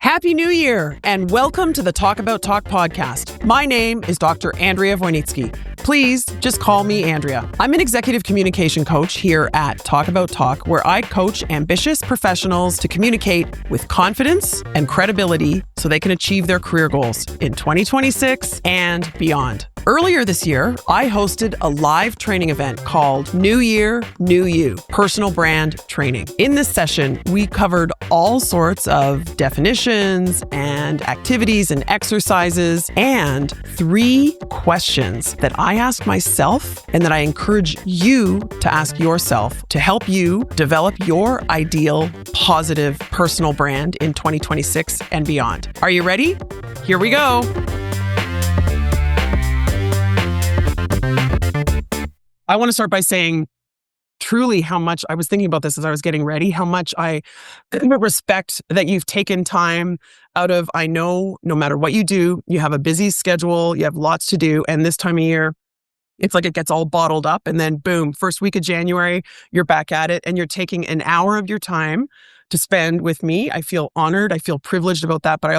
Happy New Year and welcome to the Talk About Talk podcast. My name is Dr. Andrea Wojnicki. Please just call me Andrea. I'm an executive communication coach here at Talk About Talk, where I coach ambitious professionals to communicate with confidence and credibility so they can achieve their career goals in 2026 and beyond. Earlier this year, I hosted a live training event called New Year, New You, Personal Brand Training. In this session, we covered all sorts of definitions and activities and exercises and 3 questions that I ask myself and that I encourage you to ask yourself to help you develop your ideal, positive personal brand in 2026 and beyond. Are you ready? Here we go. I want to start by saying truly how much I was thinking about this as I was getting ready, how much I respect that you've taken time out of, I know no matter what you do, you have a busy schedule, you have lots to do. And this time of year, it's like it gets all bottled up and then boom, first week of January, you're back at it and you're taking an hour of your time to spend with me. I feel honored. I feel privileged about that, but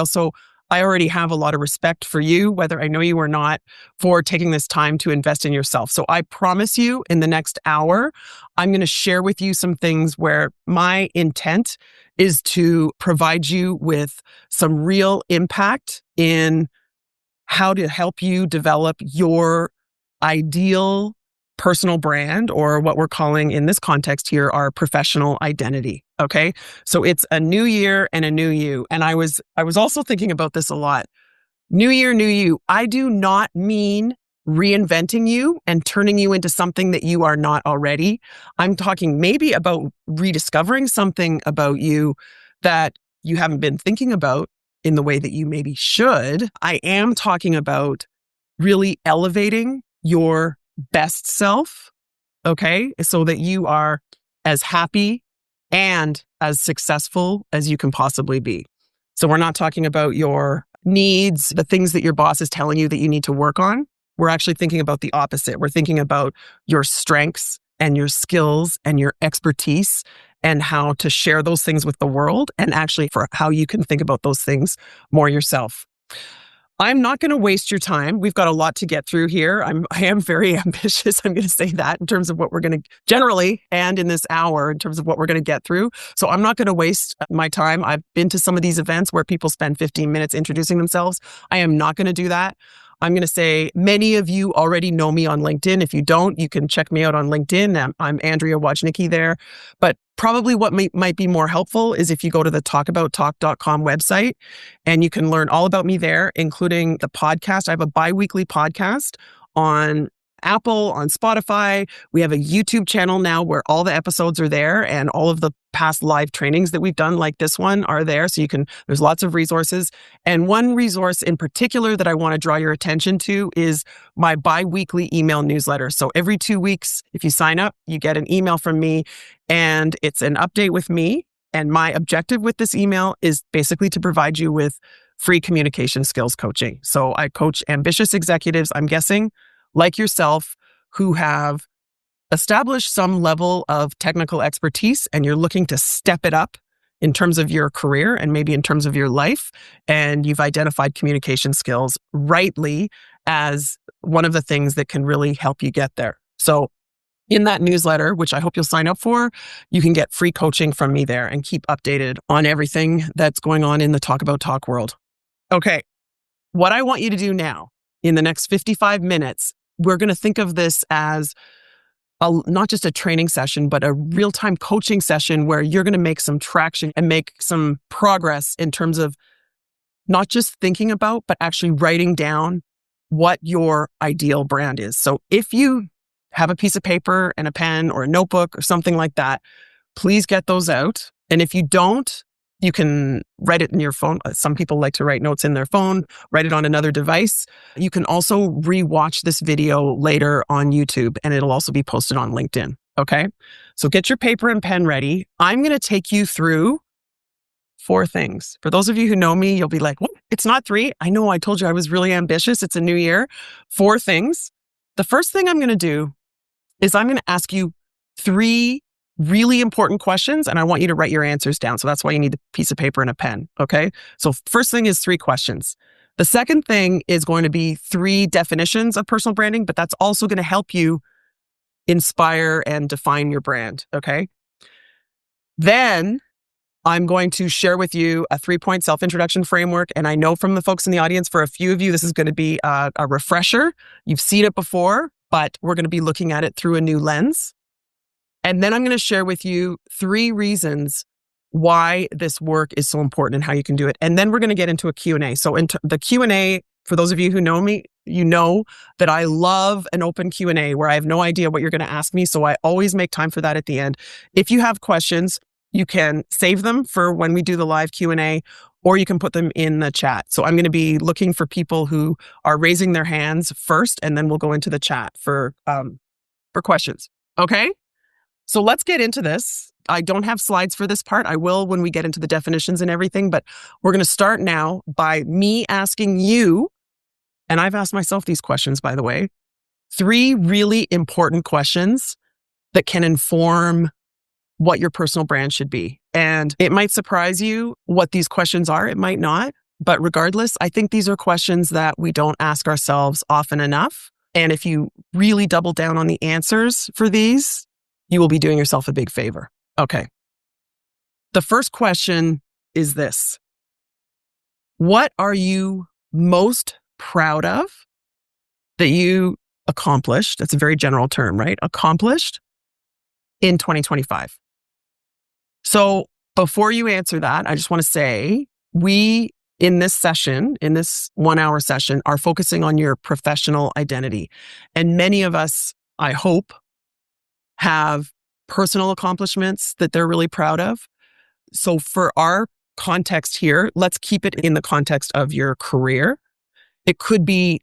I already have a lot of respect for you, whether I know you or not, for taking this time to invest in yourself. So I promise you in the next hour, I'm going to share with you some things where my intent is to provide you with some real impact in how to help you develop your ideal personal brand, or what we're calling in this context here, our professional identity. Okay. So it's a new year and a new you. And I was also thinking about this a lot. New year, new you. I do not mean reinventing you and turning you into something that you are not already. I'm talking maybe about rediscovering something about you that you haven't been thinking about in the way that you maybe should. I am talking about really elevating your best self, okay? So that you are as happy and as successful as you can possibly be. So we're not talking about your needs, the things that your boss is telling you that you need to work on. We're actually thinking about the opposite. We're thinking about your strengths and your skills and your expertise and how to share those things with the world, and actually for how you can think about those things more yourself. I'm not going to waste your time. We've got a lot to get through here. I am very ambitious. I'm going to say that in terms of what we're going to generally, and in this hour, in terms of what we're going to get through. So I'm not going to waste my time. I've been to some of these events where people spend 15 minutes introducing themselves. I am not going to do that. I'm going to say many of you already know me on LinkedIn. If you don't, you can check me out on LinkedIn. I'm Andrea Wojnicki there. But probably what might be more helpful is if you go to the talkabouttalk.com website, and you can learn all about me there, including the podcast. I have a bi-weekly podcast on Apple, on Spotify. We have a YouTube channel now where all the episodes are there, and all of the past live trainings that we've done like this one are there. So there's lots of resources. And one resource in particular that I want to draw your attention to is my bi-weekly email newsletter. So every 2 weeks, if you sign up, you get an email from me, and it's an update with me. And my objective with this email is basically to provide you with free communication skills coaching. So I coach ambitious executives, I'm guessing, like yourself, who have established some level of technical expertise, and you're looking to step it up in terms of your career and maybe in terms of your life. And you've identified communication skills rightly as one of the things that can really help you get there. So in that newsletter, which I hope you'll sign up for, you can get free coaching from me there and keep updated on everything that's going on in the Talk About Talk world. Okay. What I want you to do now, in the next 55 minutes, we're going to think of this as not just a training session, but a real-time coaching session where you're going to make some traction and make some progress in terms of not just thinking about, but actually writing down what your ideal brand is. So if you have a piece of paper and a pen or a notebook or something like that, please get those out. And if you don't, you can write it in your phone. Some people like to write notes in their phone, write it on another device. You can also rewatch this video later on YouTube, and it'll also be posted on LinkedIn. Okay. So get your paper and pen ready. I'm going to take you through 4 things. For those of you who know me, you'll be like, what? It's not 3. I know, I told you I was really ambitious. It's a new year. 4 things. The first thing I'm going to do is I'm going to ask you 3 really important questions, and I want you to write your answers down. So that's why you need a piece of paper and a pen. Okay. So first thing is 3 questions. The second thing is going to be 3 definitions of personal branding, but that's also going to help you inspire and define your brand. Okay. Then I'm going to share with you a 3-point self-introduction framework. And I know from the folks in the audience, for a few of you, this is going to be a refresher. You've seen it before, but we're going to be looking at it through a new lens. And then I'm going to share with you 3 reasons why this work is so important and how you can do it. And then we're going to get into a Q&A. So into the Q&A, for those of you who know me, you know that I love an open Q&A where I have no idea what you're going to ask me. So I always make time for that at the end. If you have questions, you can save them for when we do the live Q&A, or you can put them in the chat. So I'm going to be looking for people who are raising their hands first, and then we'll go into the chat for questions. Okay? So let's get into this. I don't have slides for this part. I will when we get into the definitions and everything, but we're going to start now by me asking you, and I've asked myself these questions, by the way, 3 really important questions that can inform what your personal brand should be. And it might surprise you what these questions are. It might not. But regardless, I think these are questions that we don't ask ourselves often enough. And if you really double down on the answers for these, you will be doing yourself a big favor. Okay. The first question is this. What are you most proud of that you accomplished? That's a very general term, right? Accomplished in 2025. So before you answer that, I just want to say we, in this session, in this 1-hour session, are focusing on your professional identity. And many of us, I hope, have personal accomplishments that they're really proud of. So for our context here, let's keep it in the context of your career. It could be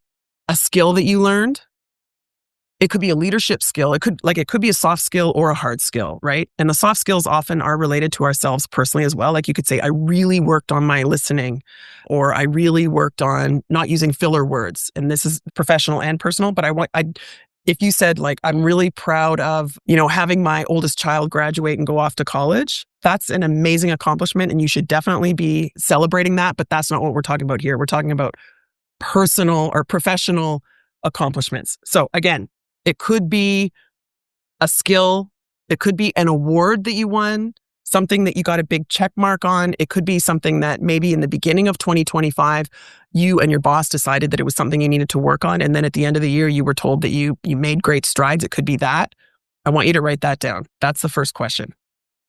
a skill that you learned. It could be a leadership skill. It could be a soft skill or a hard skill, right? And the soft skills often are related to ourselves personally as well. Like you could say, I really worked on my listening, or I really worked on not using filler words. And this is professional and personal, but if you said like, I'm really proud of, having my oldest child graduate and go off to college, that's an amazing accomplishment. And you should definitely be celebrating that. But that's not what we're talking about here. We're talking about personal or professional accomplishments. So again, it could be a skill. It could be an award that you won, something that you got a big check mark on. It could be something that maybe in the beginning of 2025, you and your boss decided that it was something you needed to work on. And then at the end of the year, you were told that you made great strides. It could be that. I want you to write that down. That's the first question.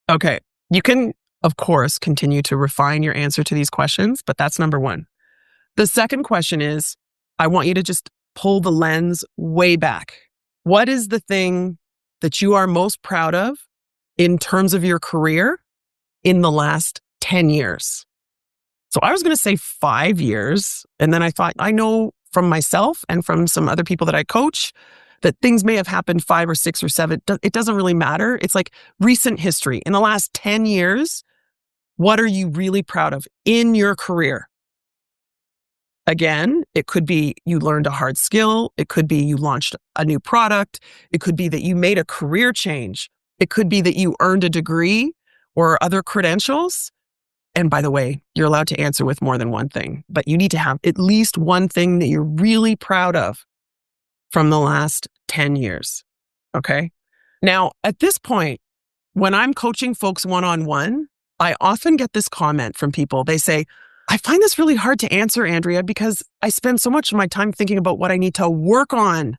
Okay. You can, of course, continue to refine your answer to these questions, but that's number 1. The second question is, I want you to just pull the lens way back. What is the thing that you are most proud of in terms of your career in the last 10 years? So I was going to say 5 years. And then I thought, I know from myself and from some other people that I coach that things may have happened 5 or 6 or 7. It doesn't really matter. It's like recent history. In the last 10 years, what are you really proud of in your career? Again, it could be you learned a hard skill. It could be you launched a new product. It could be that you made a career change. It could be that you earned a degree or other credentials. And by the way, you're allowed to answer with more than one thing, but you need to have at least one thing that you're really proud of from the last 10 years. Okay. Now, at this point, when I'm coaching folks one-on-one, I often get this comment from people. They say, I find this really hard to answer, Andrea, because I spend so much of my time thinking about what I need to work on,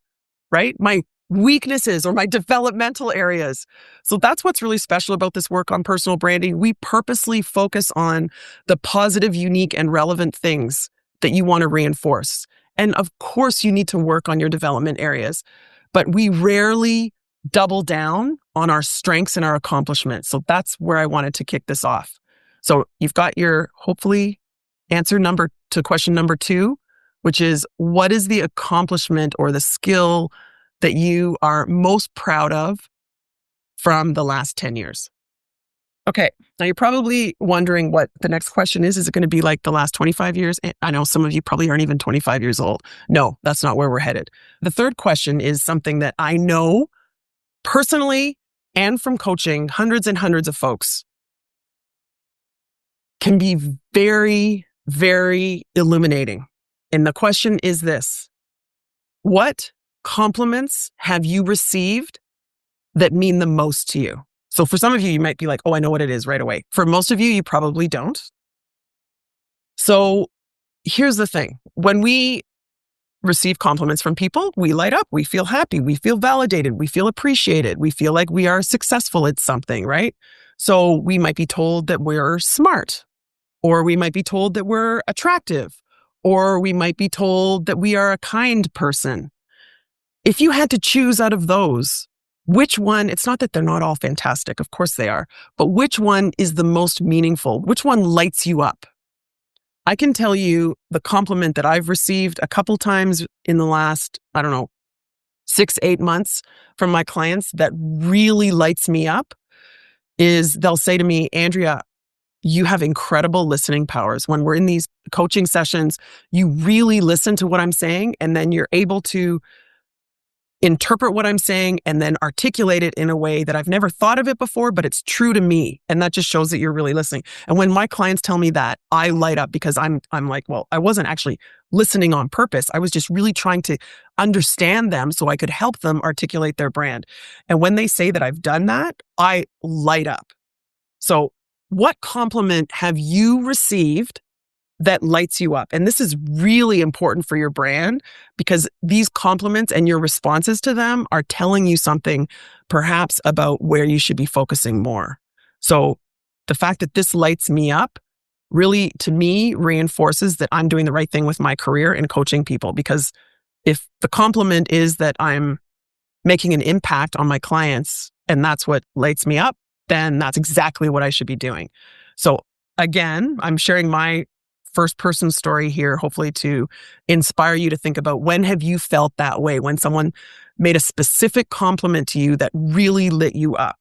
right? My weaknesses or my developmental areas. So that's what's really special about this work on personal branding. We purposely focus on the positive, unique, and relevant things that you want to reinforce. And of course, you need to work on your development areas, but we rarely double down on our strengths and our accomplishments. So that's where I wanted to kick this off. So you've got your, hopefully, answer to question number 2, which is, what is the accomplishment or the skill that you are most proud of from the last 10 years? Okay. Now you're probably wondering what the next question is. Is it going to be like the last 25 years? I know some of you probably aren't even 25 years old. No, that's not where we're headed. The third question is something that I know personally and from coaching hundreds and hundreds of folks can be very, very illuminating. And the question is this: what compliments have you received that mean the most to you? So for some of you, you might be like, oh, I know what it is right away. For most of you, you probably don't. So here's the thing. When we receive compliments from people, we light up, we feel happy, we feel validated, we feel appreciated, we feel like we are successful at something, right? So we might be told that we're smart, or we might be told that we're attractive, or we might be told that we are a kind person. If you had to choose out of those, which one, it's not that they're not all fantastic, of course they are, but which one is the most meaningful? Which one lights you up? I can tell you the compliment that I've received a couple times in the last, 6-8 months from my clients that really lights me up is they'll say to me, Andrea, you have incredible listening powers. When we're in these coaching sessions, you really listen to what I'm saying, and then you're able to interpret what I'm saying and then articulate it in a way that I've never thought of it before, but it's true to me. And that just shows that you're really listening. And when my clients tell me that, I light up because I'm like, well, I wasn't actually listening on purpose. I was just really trying to understand them so I could help them articulate their brand. And when they say that I've done that, I light up. So what compliment have you received that lights you up? And this is really important for your brand because these compliments and your responses to them are telling you something perhaps about where you should be focusing more. So the fact that this lights me up really, to me, reinforces that I'm doing the right thing with my career and coaching people. Because if the compliment is that I'm making an impact on my clients and that's what lights me up, then that's exactly what I should be doing. So again, I'm sharing my first person story here, hopefully to inspire you to think about, when have you felt that way? When someone made a specific compliment to you that really lit you up?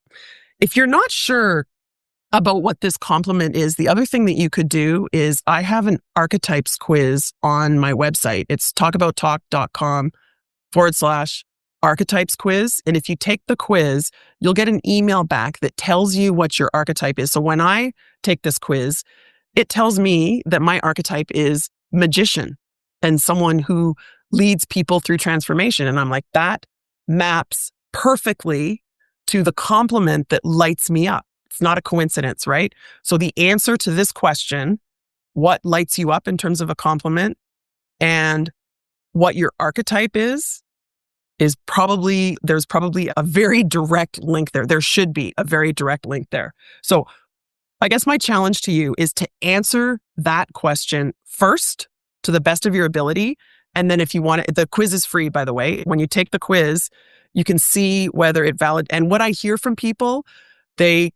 If you're not sure about what this compliment is, the other thing that you could do is I have an archetypes quiz on my website. It's talkabouttalk.com/archetypes quiz. And if you take the quiz, you'll get an email back that tells you what your archetype is. So when I take this quiz, it tells me that my archetype is magician and someone who leads people through transformation. And I'm like, that maps perfectly to the compliment that lights me up. It's not a coincidence, right? So the answer to this question, what lights you up in terms of a compliment, and what your archetype is probably, there's probably a very direct link there. There should be a very direct link there. So I guess my challenge to you is to answer that question first to the best of your ability. And then if you want it, the quiz is free, by the way. When you take the quiz, you can see whether it valid. And what I hear from people, they,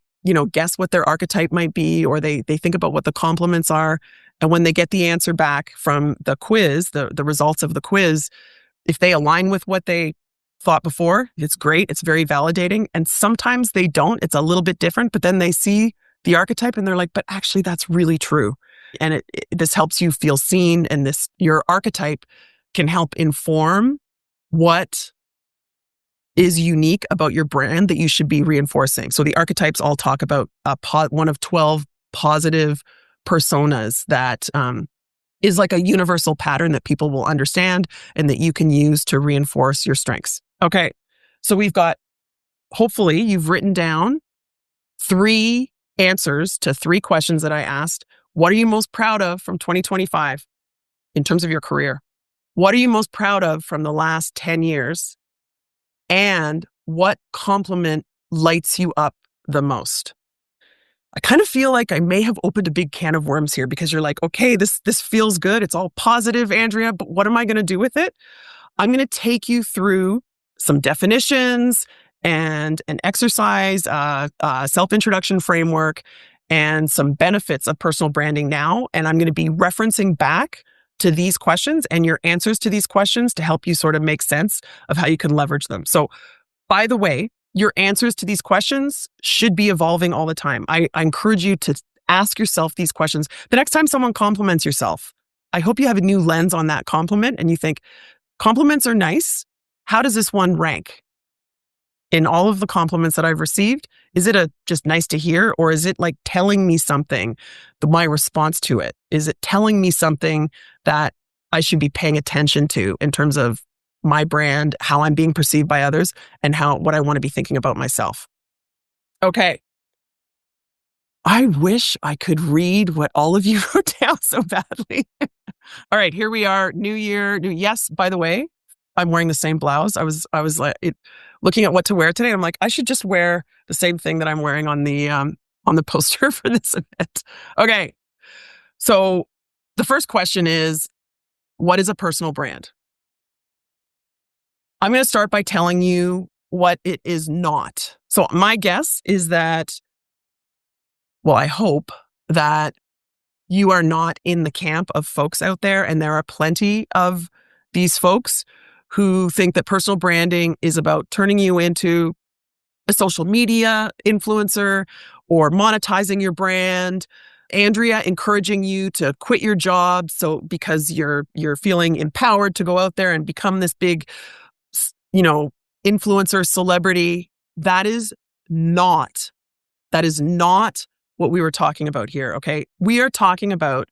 guess what their archetype might be, or they think about what the compliments are. And when they get the answer back from the quiz, the results of the quiz, if they align with what they thought before, it's great. It's very validating. And sometimes they don't. It's a little bit different, but then they see the archetype and they're like, but actually that's really true. And this helps you feel seen. And your archetype can help inform what is unique about your brand that you should be reinforcing. So the archetypes all talk about one of 12 positive personas that is like a universal pattern that people will understand and that you can use to reinforce your strengths. Okay. So hopefully you've written down 3 answers to 3 questions that I asked. What are you most proud of from 2025 in terms of your career? What are you most proud of from the last 10 years? And what compliment lights you up the most? I kind of feel like I may have opened a big can of worms here because you're like, okay, this feels good. It's all positive, Andrea, but what am I going to do with it? I'm going to take you through some definitions and an exercise, self-introduction framework, and some benefits of personal branding now. And I'm going to be referencing back to these questions and your answers to these questions to help you sort of make sense of how you can leverage them. So, by the way, your answers to these questions should be evolving all the time. I encourage you to ask yourself these questions. The next time someone compliments yourself, I hope you have a new lens on that compliment and you think, compliments are nice. How does this one rank? in all of the compliments that I've received? Is it a just nice to hear, or is it like telling me something, my response to it? Is it telling me something that I should be paying attention to in terms of my brand, how I'm being perceived by others, and what I want to be thinking about myself? Okay. I wish I could read what all of you wrote down so badly. All right, here we are. New year. Yes, by the way, I'm wearing the same blouse. I was like looking at what to wear today. I'm like, I should just wear the same thing that I'm wearing on the poster for this event. Okay. So the first question is, what is a personal brand? I'm going to start by telling you what it is not. So my guess is that, well, I hope that you are not in the camp of folks out there, and there are plenty of these folks who think that personal branding is about turning you into a social media influencer or monetizing your brand. Andrea encouraging you to quit your job because you're feeling empowered to go out there and become this big, influencer celebrity. That is not what we were talking about here, okay? We are talking about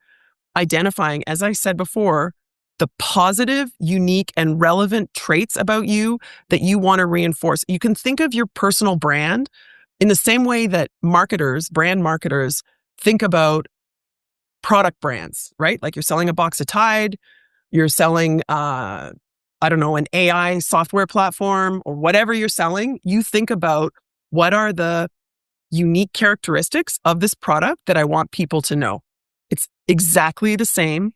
identifying, as I said before, the positive, unique, and relevant traits about you that you want to reinforce. You can think of your personal brand in the same way that brand marketers, think about product brands, right? Like you're selling a box of Tide, you're selling, an AI software platform, or whatever you're selling. You think about, what are the unique characteristics of this product that I want people to know? It's exactly the same,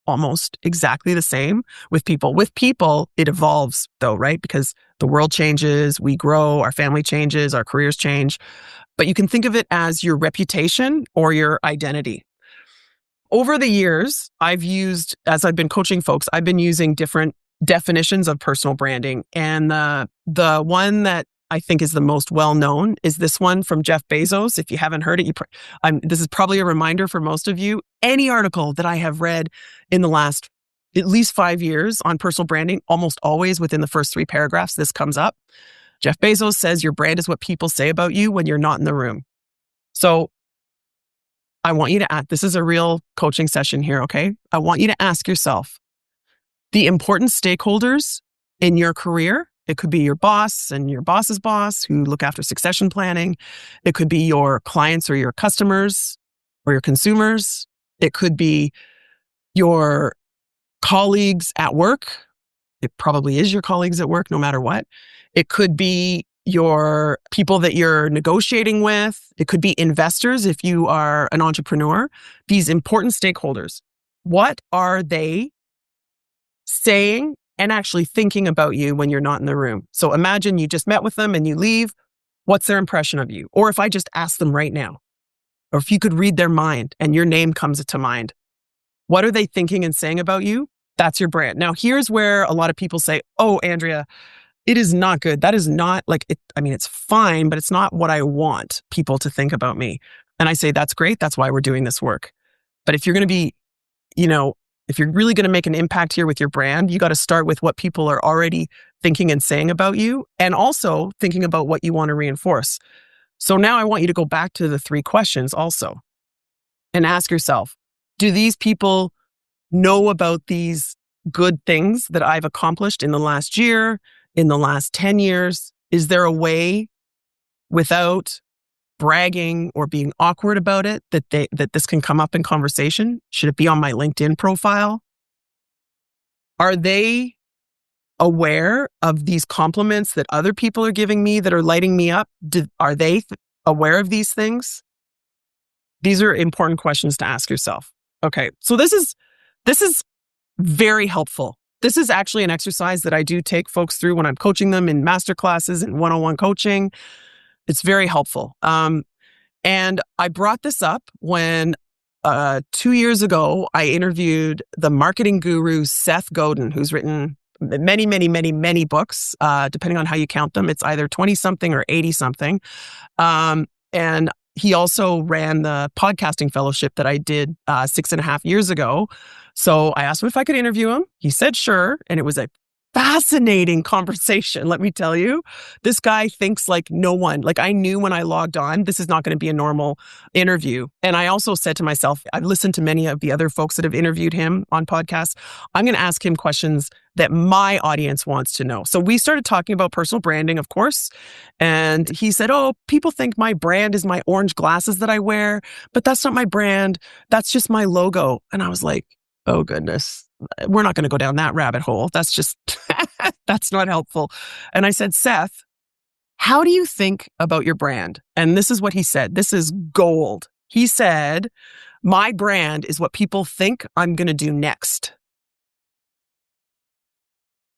almost exactly the same with people. With people, it evolves though, right? Because the world changes, we grow, our family changes, our careers change. But you can think of it as your reputation or your identity. Over the years, as I've been coaching folks, I've been using different definitions of personal branding. And the one that I think is the most well-known is this one from Jeff Bezos. If you haven't heard it, this is probably a reminder for most of you. Any article that I have read in the last at least 5 years on personal branding, almost always within the first 3 paragraphs, this comes up. Jeff Bezos says your brand is what people say about you when you're not in the room. So I want you to ask, this is a real coaching session here, okay? I want you to ask yourself, the important stakeholders in your career. It could be your boss and your boss's boss who look after succession planning. It could be your clients or your customers or your consumers. It could be your colleagues at work. It probably is your colleagues at work, no matter what. It could be your people that you're negotiating with. It could be investors if you are an entrepreneur. These important stakeholders. What are they saying and actually thinking about you when you're not in the room? So imagine you just met with them and you leave. What's their impression of you? Or if I just ask them right now, or if you could read their mind and your name comes to mind, what are they thinking and saying about you? That's your brand. Now, here's where a lot of people say, oh, Andrea, it is not good. That is not like it. I mean, it's fine, but it's not what I want people to think about me. And I say, that's great. That's why we're doing this work. But if you're going to be, if you're really going to make an impact here with your brand, you got to start with what people are already thinking and saying about you, and also thinking about what you want to reinforce. So now I want you to go back to the 3 questions also and ask yourself, do these people know about these good things that I've accomplished in the last year, in the last 10 years? Is there a way, without bragging or being awkward about it, that this can come up in conversation? Should it be on my LinkedIn profile? Are they aware of these compliments that other people are giving me that are lighting me up? Are they aware of these things? These are important questions to ask yourself. Okay, so this is very helpful. This is actually an exercise that I do take folks through when I'm coaching them in masterclasses and one-on-one coaching. It's very helpful. And I brought this up when 2 years ago, I interviewed the marketing guru, Seth Godin, who's written many, many, many, many books, depending on how you count them. It's either 20-something or 80-something. And he also ran the podcasting fellowship that I did 6.5 years ago. So I asked him if I could interview him. He said, sure. And it was a fascinating conversation, let me tell you. This guy thinks like no one. Like I knew when I logged on, this is not going to be a normal interview. And I also said to myself, I've listened to many of the other folks that have interviewed him on podcasts. I'm going to ask him questions that my audience wants to know. So we started talking about personal branding, of course. And he said, oh, people think my brand is my orange glasses that I wear, but that's not my brand. That's just my logo. And I was like, oh goodness, we're not going to go down that rabbit hole. That's just, that's not helpful. And I said, Seth, how do you think about your brand? And this is what he said. This is gold. He said, my brand is what people think I'm going to do next.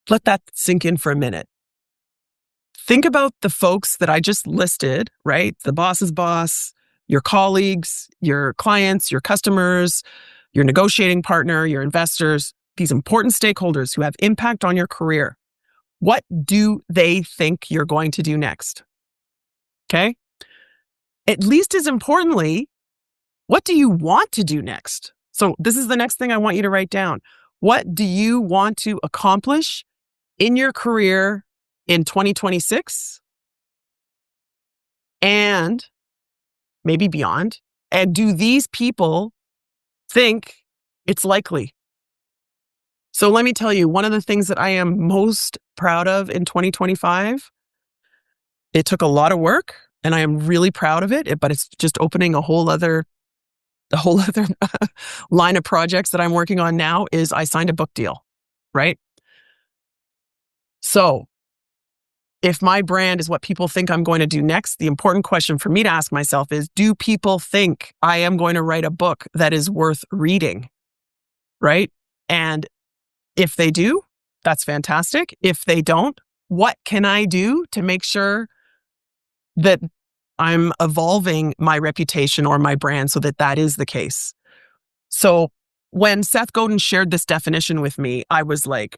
Let that sink in for a minute. Think about the folks that I just listed, right? The boss's boss, your colleagues, your clients, your customers, your negotiating partner, your investors, these important stakeholders who have impact on your career. What do they think you're going to do next? Okay. At least as importantly, what do you want to do next? So this is the next thing I want you to write down. What do you want to accomplish in your career in 2026 and maybe beyond? And do these people think it's likely? So let me tell you, one of the things that I am most proud of in 2025, it took a lot of work and I am really proud of it, but it's just opening a whole other line of projects that I'm working on now is I signed a book deal, right? So if my brand is what people think I'm going to do next, the important question for me to ask myself is, do people think I am going to write a book that is worth reading, right? And if they do, that's fantastic. If they don't, what can I do to make sure that I'm evolving my reputation or my brand so that that is the case? So when Seth Godin shared this definition with me, I was like,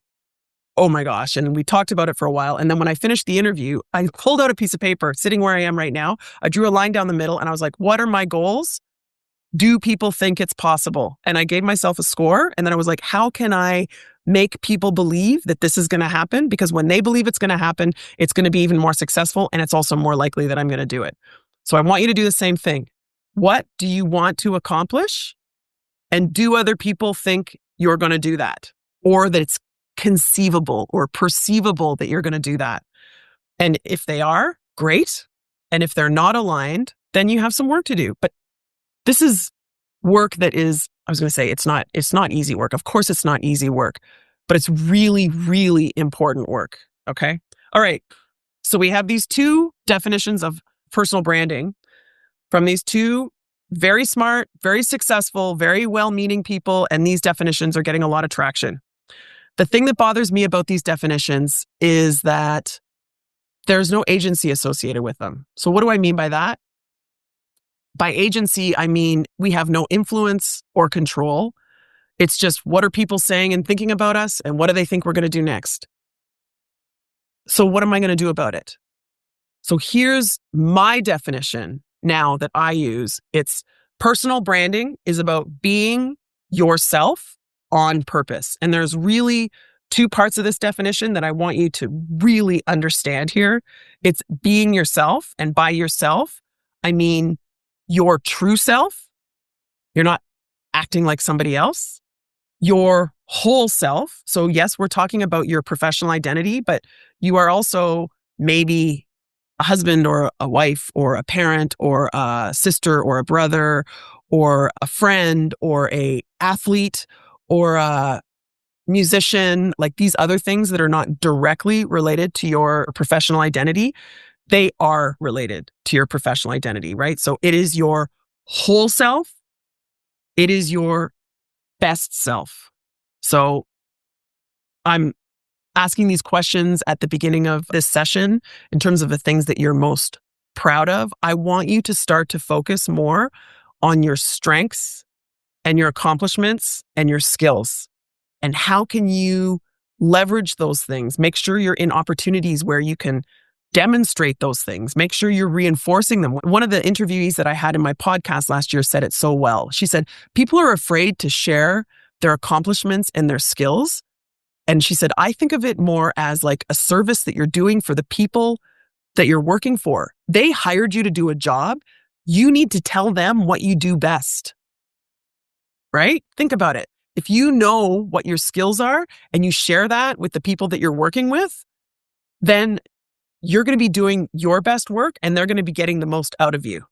oh my gosh. And we talked about it for a while. And then when I finished the interview, I pulled out a piece of paper sitting where I am right now. I drew a line down the middle and I was like, what are my goals? Do people think it's possible? And I gave myself a score. And then I was like, how can I make people believe that this is going to happen? Because when they believe it's going to happen, it's going to be even more successful. And it's also more likely that I'm going to do it. So I want you to do the same thing. What do you want to accomplish? And do other people think you're going to do that? Or that it's conceivable or perceivable that you're going to do that? And if they are, great. And if they're not aligned, then you have some work to do. But this is work that is, I was going to say, it's not easy work. Of course, it's not easy work, but it's really, really important work. Okay. All right. So we have these two definitions of personal branding from these two very smart, very successful, very well-meaning people. And these definitions are getting a lot of traction. The thing that bothers me about these definitions is that there's no agency associated with them. So what do I mean by that? By agency, I mean we have no influence or control. It's just what are people saying and thinking about us and what do they think we're going to do next? So what am I going to do about it? So here's my definition now that I use. It's personal branding is about being yourself on purpose. And there's really two parts of this definition that I want you to really understand here. It's being yourself. And by yourself, I mean your true self. You're not acting like somebody else. Your whole self. So yes, we're talking about your professional identity, but you are also maybe a husband or a wife or a parent or a sister or a brother or a friend or a athlete or a musician, like these other things that are not directly related to your professional identity, they are related to your professional identity, right? So it is your whole self. It is your best self. So I'm asking these questions at the beginning of this session in terms of the things that you're most proud of. I want you to start to focus more on your strengths and your accomplishments and your skills. And how can you leverage those things? Make sure you're in opportunities where you can demonstrate those things. Make sure you're reinforcing them. One of the interviewees that I had in my podcast last year said it so well. She said, people are afraid to share their accomplishments and their skills And she said, I think of it more as like a service that you're doing for the people that you're working for. They hired you to do a job. You need to tell them what you do best, right? Think about it. If you know what your skills are and you share that with the people that you're working with, then you're going to be doing your best work and they're going to be getting the most out of you.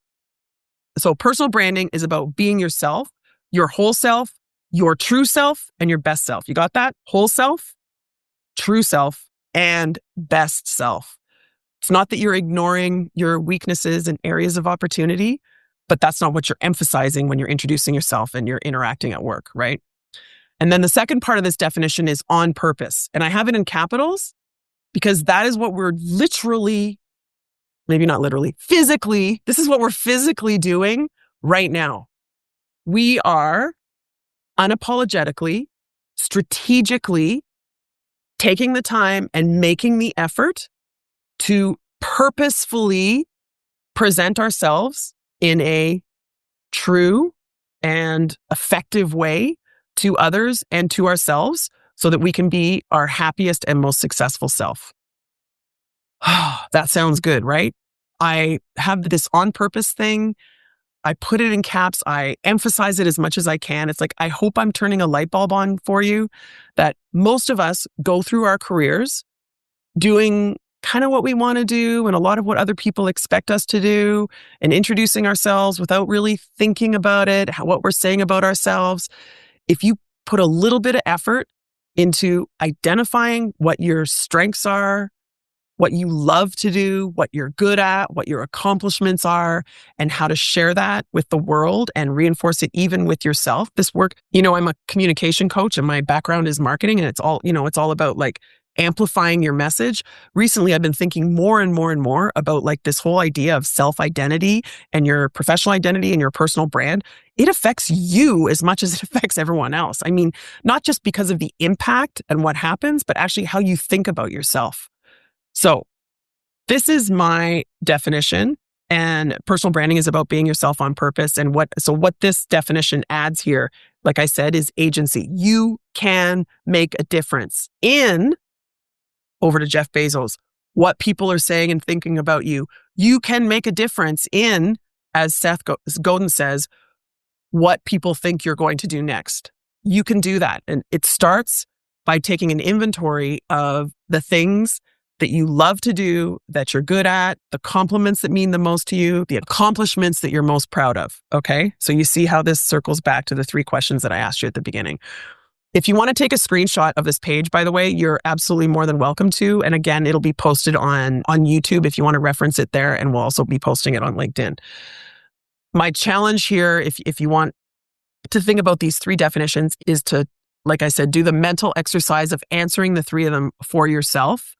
So personal branding is about being yourself, your whole self, your true self, and your best self. You got that? Whole self, true self, and best self. It's not that you're ignoring your weaknesses and areas of opportunity, but that's not what you're emphasizing when you're introducing yourself and you're interacting at work, right? And then the second part of this definition is on purpose. And I have it in capitals because that is what we're literally, maybe not literally, physically, this is what we're physically doing right now. We are unapologetically, strategically taking the time and making the effort to purposefully present ourselves in a true and effective way to others and to ourselves so that we can be our happiest and most successful self. That sounds good, right? I have this on purpose thing. I put it in caps. I emphasize it as much as I can. It's like, I hope I'm turning a light bulb on for you that most of us go through our careers doing kind of what we want to do and a lot of what other people expect us to do and introducing ourselves without really thinking about it, what we're saying about ourselves. If you put a little bit of effort into identifying what your strengths are, what you love to do, what you're good at, what your accomplishments are, and how to share that with the world and reinforce it even with yourself. This work, I'm a communication coach and my background is marketing and it's all about like amplifying your message. Recently, I've been thinking more and more and more about like this whole idea of self-identity and your professional identity and your personal brand. It affects you as much as it affects everyone else. I mean, not just because of the impact and what happens, but actually how you think about yourself. So this is my definition, and personal branding is about being yourself on purpose. And what this definition adds here, like I said, is agency. You can make a difference in, over to Jeff Bezos, what people are saying and thinking about you. You can make a difference in, as Seth Godin says, what people think you're going to do next. You can do that. And it starts by taking an inventory of the things that you love to do, that you're good at, the compliments that mean the most to you, the accomplishments that you're most proud of. Okay. So you see how this circles back to the 3 questions that I asked you at the beginning. If you want to take a screenshot of this page, by the way, you're absolutely more than welcome to. And again, it'll be posted on YouTube if you want to reference it there. And we'll also be posting it on LinkedIn. My challenge here, if you want to think about these 3 definitions, is to, like I said, do the mental exercise of answering the 3 of them for yourself.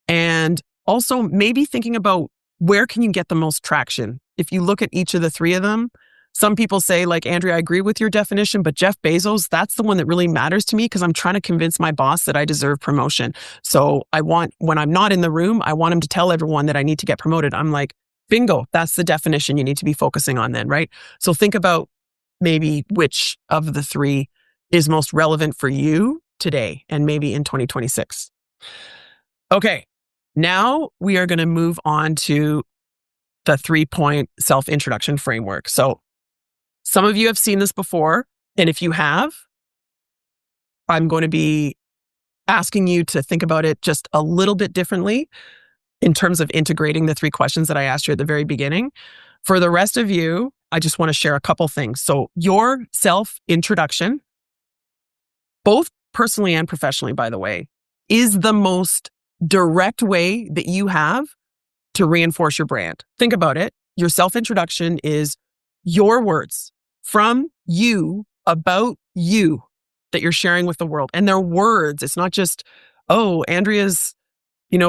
And also maybe thinking about where can you get the most traction? If you look at each of the 3 of them, some people say, like, Andrea, I agree with your definition, but Jeff Bezos, that's the one that really matters to me because I'm trying to convince my boss that I deserve promotion. So when I'm not in the room, I want him to tell everyone that I need to get promoted. I'm like, bingo, that's the definition you need to be focusing on then, right? So think about maybe which of the 3 is most relevant for you today and maybe in 2026. Okay. Now we are going to move on to the 3-point self-introduction framework. So some of you have seen this before. And if you have, I'm going to be asking you to think about it just a little bit differently in terms of integrating the 3 questions that I asked you at the very beginning. For the rest of you, I just want to share a couple things. So your self-introduction, both personally and professionally, by the way, is the most direct way that you have to reinforce your brand. Think about it. Your self-introduction is your words from you about you that you're sharing with the world. And they're words. It's not just, oh, Andrea's,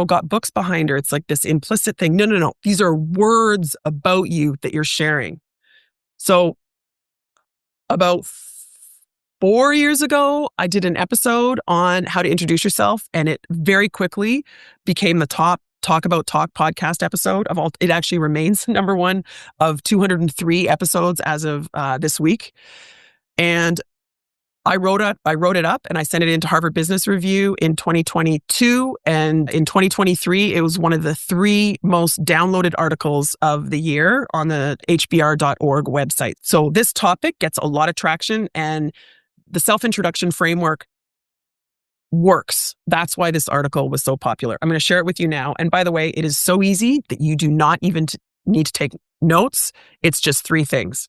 got books behind her. It's like this implicit thing. No. These are words about you that you're sharing. So about 4 years ago, I did an episode on how to introduce yourself, and it very quickly became the top Talk About Talk podcast episode of all. It actually remains number 1 of 203 episodes as of this week. And I wrote it up and I sent it into Harvard Business Review in 2022. And in 2023, it was one of the 3 most downloaded articles of the year on the hbr.org website. So this topic gets a lot of traction, and the self-introduction framework works. That's why this article was so popular. I'm going to share it with you now. And by the way, it is so easy that you do not even need to take notes. It's just 3 things.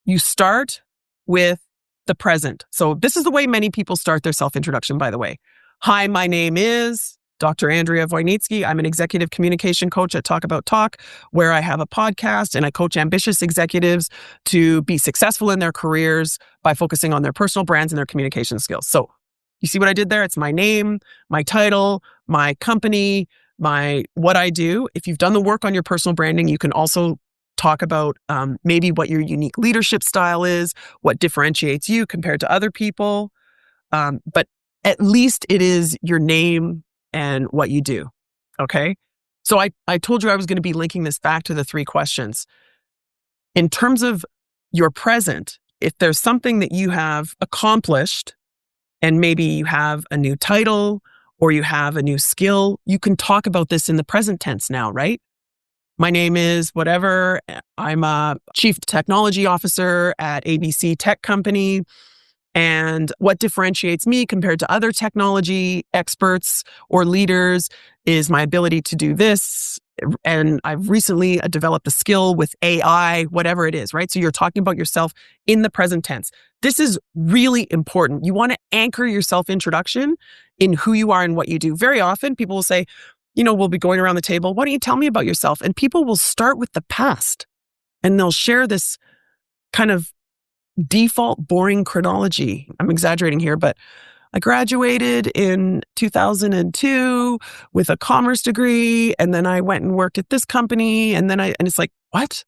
You start with the present. So this is the way many people start their self-introduction, by the way. Hi, my name is Dr. Andrea Wojnicki. I'm an executive communication coach at Talk About Talk, where I have a podcast and I coach ambitious executives to be successful in their careers by focusing on their personal brands and their communication skills. So you see what I did there? It's my name, my title, my company, what I do. If you've done the work on your personal branding, you can also talk about maybe what your unique leadership style is, what differentiates you compared to other people. But at least it is your name and what you do. Okay. So I told you I was going to be linking this back to the 3 questions. In terms of your present, if there's something that you have accomplished, and maybe you have a new title or you have a new skill, you can talk about this in the present tense now, right? My name is whatever. I'm a chief technology officer at ABC Tech Company. And what differentiates me compared to other technology experts or leaders is my ability to do this. And I've recently developed a skill with AI, whatever it is, right? So you're talking about yourself in the present tense. This is really important. You want to anchor your self-introduction in who you are and what you do. Very often people will say, we'll be going around the table. Why don't you tell me about yourself? And people will start with the past and they'll share this kind of default boring chronology. I'm exaggerating here, but I graduated in 2002 with a commerce degree, and then I went and worked at this company, and it's like, what?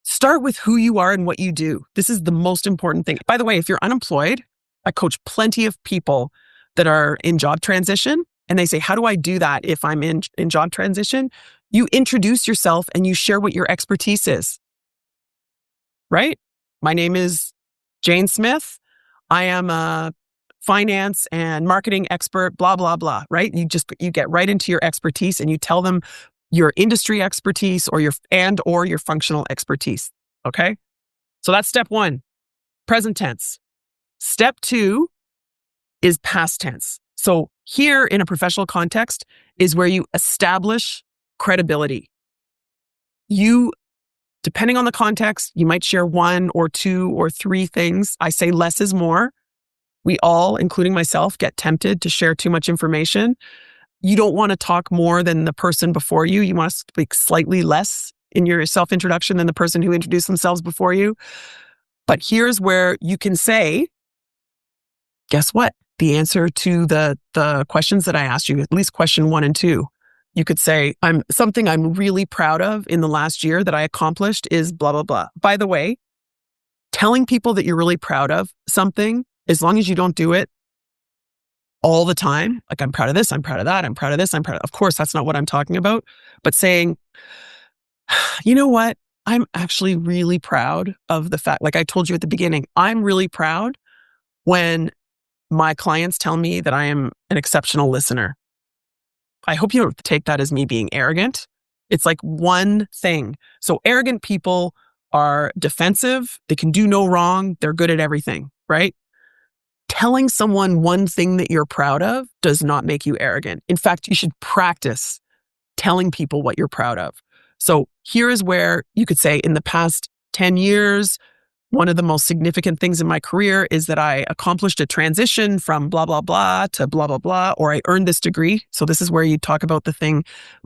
Start with who you are and what you do. This is the most important thing. By the way, if you're unemployed, I coach plenty of people that are in job transition, and they say, how do I do that if I'm in job transition? You introduce yourself and you share what your expertise is, right? My name is Jane Smith. I am a finance and marketing expert, blah, blah, blah, right? You get right into your expertise and you tell them your industry expertise or your functional expertise. Okay. So that's step 1, present tense. Step 2 is past tense. So here in a professional context is where you establish credibility. Depending on the context, you might share 1 or 2 or 3 things. I say less is more. We all, including myself, get tempted to share too much information. You don't want to talk more than the person before you. You want to speak slightly less in your self-introduction than the person who introduced themselves before you. But here's where you can say, guess what? The answer to the questions that I asked you, at least question 1 and 2. You could say, something I'm really proud of in the last year that I accomplished is blah, blah, blah. By the way, telling people that you're really proud of something, as long as you don't do it all the time, like I'm proud of this, I'm proud of that, I'm proud of this, of course, that's not what I'm talking about. But saying, you know what? I'm actually really proud of the fact, like I told you at the beginning, I'm really proud when my clients tell me that I am an exceptional listener. I hope you don't take that as me being arrogant. It's like one thing. So arrogant people are defensive. They can do no wrong. They're good at everything, right? Telling someone one thing that you're proud of does not make you arrogant. In fact, you should practice telling people what you're proud of. So here is where you could say, in the past 10 years, one of the most significant things in my career is that I accomplished a transition from blah, blah, blah to blah, blah, blah, or I earned this degree. So this is where you talk about the thing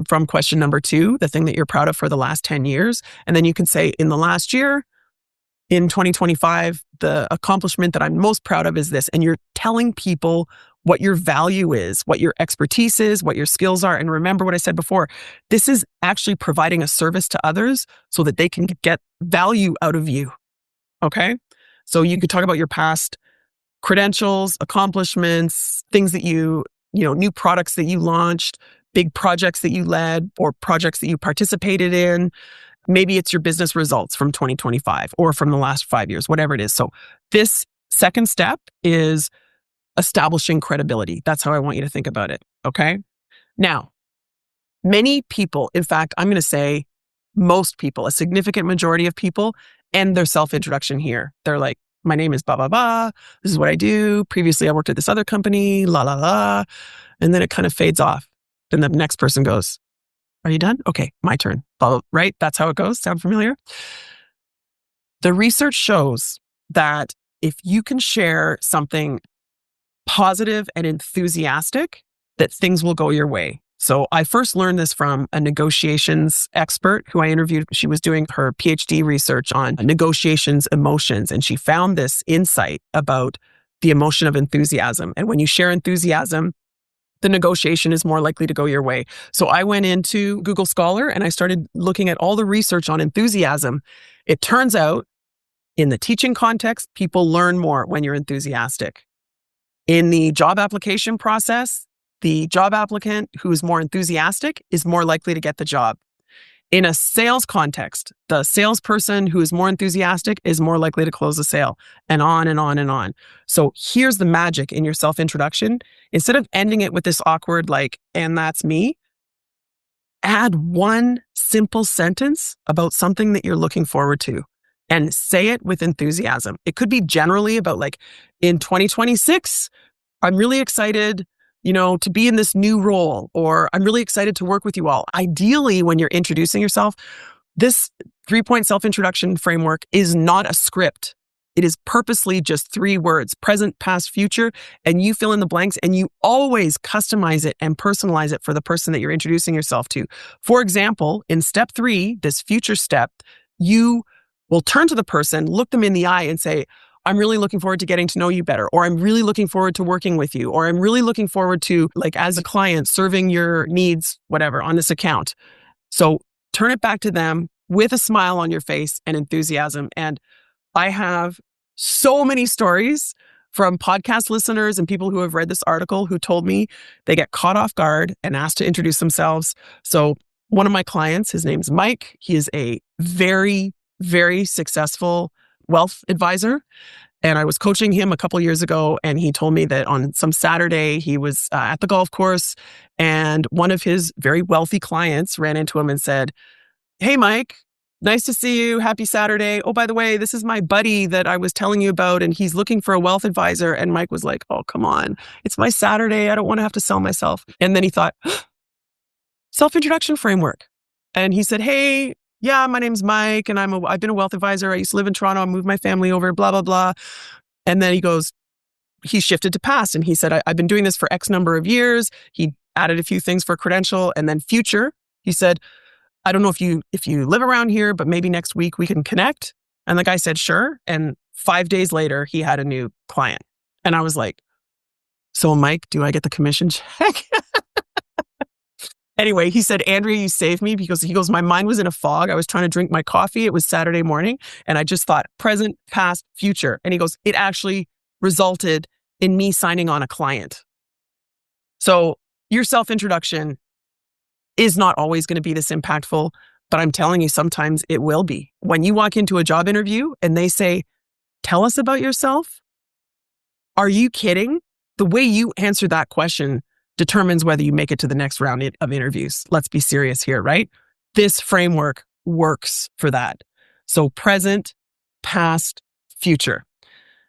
from question number 2, the thing that you're proud of for the last 10 years. And then you can say, in the last year, in 2025, the accomplishment that I'm most proud of is this. And you're telling people what your value is, what your expertise is, what your skills are. And remember what I said before, this is actually providing a service to others so that they can get value out of you. Okay. So you could talk about your past credentials, accomplishments, things that new products that you launched, big projects that you led, or projects that you participated in. Maybe it's your business results from 2025 or from the last 5 years, whatever it is. So this Second step is establishing credibility. That's how I want you to think about it. Okay. Now, many people, in fact, I'm going to say most people, a significant majority of people, end their self-introduction here. They're like, my name is blah, blah, blah. This is what I do. Previously, I worked at this other company, la, la, la. And then it kind of fades off. Then the next person goes, are you done? Okay, my turn. Blah, blah, right? That's how it goes. Sound familiar? The research shows that if you can share something positive and enthusiastic, that things will go your way. So I first learned this from a negotiations expert who I interviewed. She was doing her PhD research on negotiations emotions, and she found this insight about the emotion of enthusiasm. And when you share enthusiasm, the negotiation is more likely to go your way. So I went into Google Scholar and I started looking at all the research on enthusiasm. It turns out in the teaching context, people learn more when you're enthusiastic. In the job application process, the job applicant who is more enthusiastic is more likely to get the job. In a sales context, the salesperson who is more enthusiastic is more likely to close a sale, and on and on and on. So here's the magic in your self-introduction. Instead of ending it with this awkward, like, and that's me, add one simple sentence about something that you're looking forward to and say it with enthusiasm. It could be generally about like, in 2026, I'm really excited, to be in this new role, or I'm really excited to work with you all. Ideally, when you're introducing yourself, this 3-point self-introduction framework is not a script. It is purposely just 3 words, present, past, future, and you fill in the blanks, and you always customize it and personalize it for the person that you're introducing yourself to. For example, in step 3, this future step, you will turn to the person, look them in the eye and say, I'm really looking forward to getting to know you better, or I'm really looking forward to working with you, or I'm really looking forward to, like, as a client, serving your needs, whatever, on this account. So turn it back to them with a smile on your face and enthusiasm. And I have so many stories from podcast listeners and people who have read this article who told me they get caught off guard and asked to introduce themselves. So one of my clients, his name's Mike. He is a very, very successful wealth advisor. And I was coaching him a couple years ago, and he told me that on some Saturday, he was at the golf course, and one of his very wealthy clients ran into him and said, hey, Mike, nice to see you. Happy Saturday. Oh, by the way, this is my buddy that I was telling you about, and he's looking for a wealth advisor. And Mike was like, oh, come on. It's my Saturday. I don't want to have to sell myself. And then he thought, self-introduction framework. And he said, hey, yeah, my name's Mike, and I've been a wealth advisor. I used to live in Toronto. I moved my family over, blah, blah, blah. And then he shifted to past, and he said, I've been doing this for X number of years. He added a few things for credential. And then future, he said, I don't know if you live around here, but maybe next week we can connect. And the guy said, sure. And 5 days later, he had a new client. And I was like, so Mike, do I get the commission check? Anyway, he said, Andrea, you saved me, because he goes, my mind was in a fog. I was trying to drink my coffee. It was Saturday morning. And I just thought present, past, future. And he goes, it actually resulted in me signing on a client. So your self-introduction is not always going to be this impactful, but I'm telling you, sometimes it will be. When you walk into a job interview and they say, tell us about yourself. Are you kidding? The way you answer that question determines whether you make it to the next round of interviews. Let's be serious here, right? This framework works for that. So present, past, future.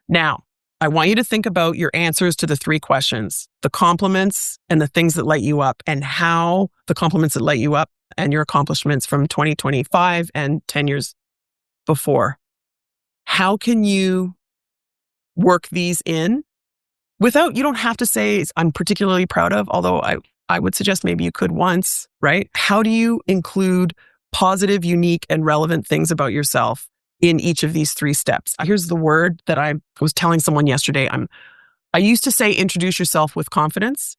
Now, I want you to think about your answers to the 3 questions, the compliments and the things that light you up, and how the compliments that light you up and your accomplishments from 2025 and 10 years before. How can you work these in without, you don't have to say I'm particularly proud of, although I would suggest maybe you could once, right? How do you include positive, unique, and relevant things about yourself in each of these 3 steps? Here's the word that I was telling someone yesterday. I used to say introduce yourself with confidence.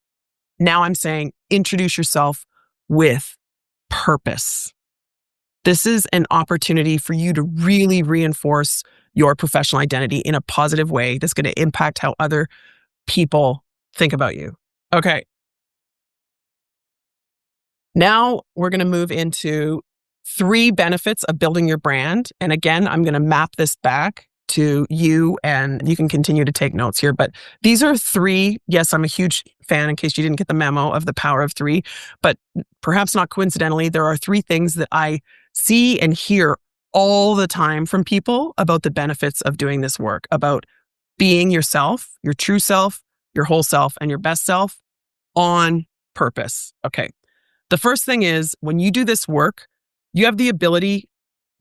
Now I'm saying introduce yourself with purpose. This is an opportunity for you to really reinforce your professional identity in a positive way that's going to impact how other people think about you. Okay. Now we're going to move into 3 benefits of building your brand. And again, I'm going to map this back to you, and you can continue to take notes here. But these are three. Yes, I'm a huge fan, in case you didn't get the memo, of the power of three. But perhaps not coincidentally, there are three things that I see and hear all the time from people about the benefits of doing this work, about being yourself, your true self, your whole self, and your best self on purpose. Okay. The first thing is, when you do this work, you have the ability